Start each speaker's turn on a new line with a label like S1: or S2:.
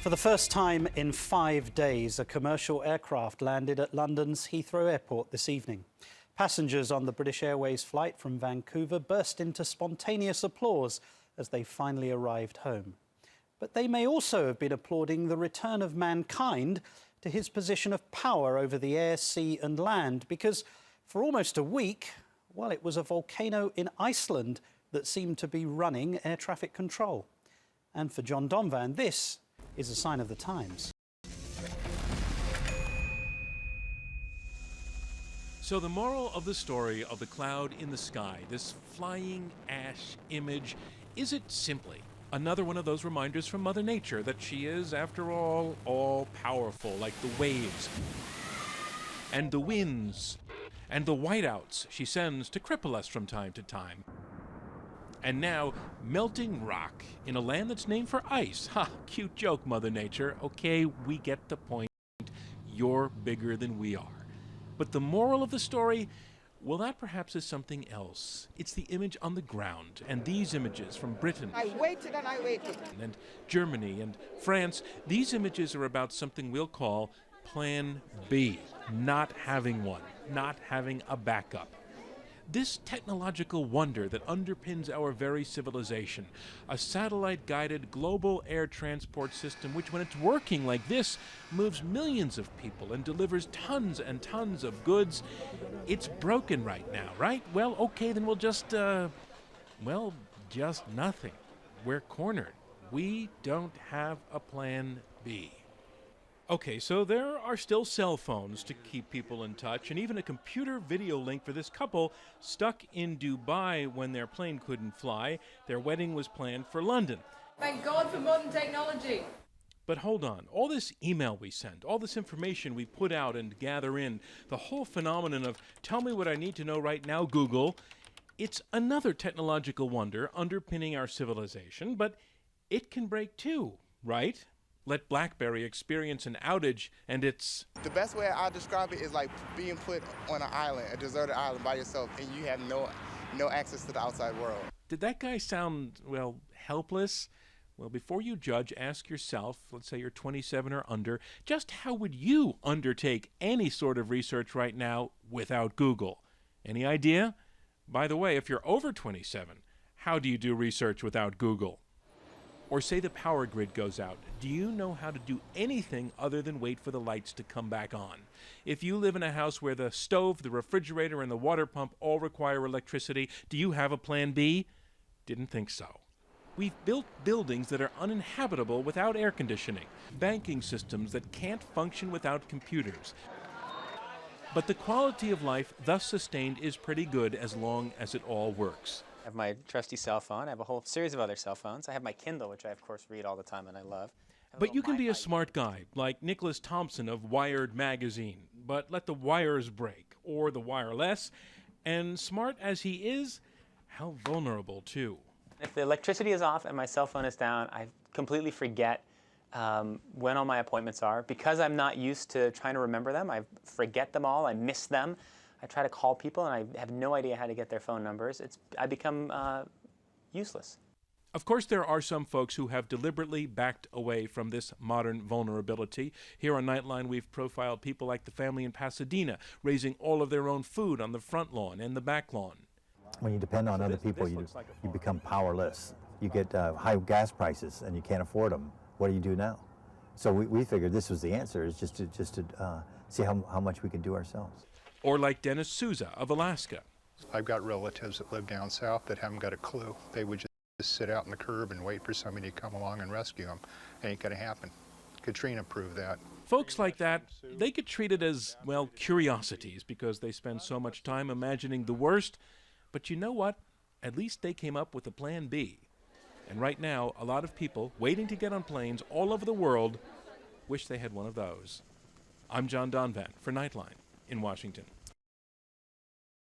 S1: For the first time in 5 days, a commercial aircraft landed at London's Heathrow Airport this evening. Passengers on the British Airways flight from Vancouver burst into spontaneous applause as they finally arrived home. But they may also have been applauding the return of mankind to his position of power over the air, sea and land, because for almost a week, well, it was a volcano in Iceland that seemed to be running air traffic control. And for John Donvan, this is a sign of the times.
S2: So the moral of the story of the cloud in the sky, this flying ash image, is it simply another one of those reminders from Mother Nature that she is, after all powerful, like the waves and the winds and the whiteouts she sends to cripple us from time to time? And now, melting rock in a land that's named for ice. Ha, cute joke, Mother Nature. Okay, we get the point. You're bigger than we are. But the moral of the story, well, that perhaps is something else. It's the image on the ground, and these images from Britain.
S3: I waited and I waited.
S2: And Germany and France, these images are about something we'll call Plan B. Not having one, not having a backup. This technological wonder that underpins our very civilization, a satellite-guided global air transport system which, when it's working like this, moves millions of people and delivers tons and tons of goods, it's broken right now, right? Well, okay, then we'll just nothing. We're cornered. We don't have a plan B. Okay, so there are still cell phones to keep people in touch, and even a computer video link for this couple stuck in Dubai when their plane couldn't fly. Their wedding was planned for London.
S4: Thank God for modern technology.
S2: But hold on, all this email we send, all this information we put out and gather in, the whole phenomenon of tell me what I need to know right now, Google, it's another technological wonder underpinning our civilization, but it can break too, right? Let BlackBerry experience an outage, and it's...
S5: The best way I describe it is like being put on an island, a deserted island by yourself, and you have no access to the outside world.
S2: Did that guy sound, well, helpless? Well, before you judge, ask yourself, let's say you're 27 or under, just how would you undertake any sort of research right now without Google? Any idea? By the way, if you're over 27, how do you do research without Google? Or say the power grid goes out. Do you know how to do anything other than wait for the lights to come back on? If you live in a house where the stove, the refrigerator, and the water pump all require electricity, do you have a plan B? Didn't think so. We've built buildings that are uninhabitable without air conditioning, banking systems that can't function without computers. But the quality of life thus sustained is pretty good as long as it all works.
S6: I have my trusty cell phone. I have a whole series of other cell phones. I have my Kindle, which I, of course, read all the time and I love.
S2: But you can be a smart guy, like Nicholas Thompson of Wired magazine, but let the wires break, or the wireless, and smart as he is, how vulnerable, too.
S6: If the electricity is off and my cell phone is down, I completely forget when all my appointments are. Because I'm not used to trying to remember them, I forget them all, I miss them. I try to call people, and I have no idea how to get their phone numbers. I become useless.
S2: Of course, there are some folks who have deliberately backed away from this modern vulnerability. Here on Nightline, we've profiled people like the family in Pasadena, raising all of their own food on the front lawn and the back lawn.
S7: When you depend on other people, you become powerless. You get high gas prices, and you can't afford them. What do you do now? So we figured this was the answer, is just to see how much we can do ourselves.
S2: Or like Dennis Souza of Alaska.
S8: I've got relatives that live down south that haven't got a clue. They would just sit out on the curb and wait for somebody to come along and rescue them. Ain't gonna happen. Katrina proved that.
S2: Folks like that, they get treated as, well, curiosities because they spend so much time imagining the worst. But you know what? At least they came up with a plan B. And right now, a lot of people waiting to get on planes all over the world wish they had one of those. I'm John Donvan for Nightline in Washington.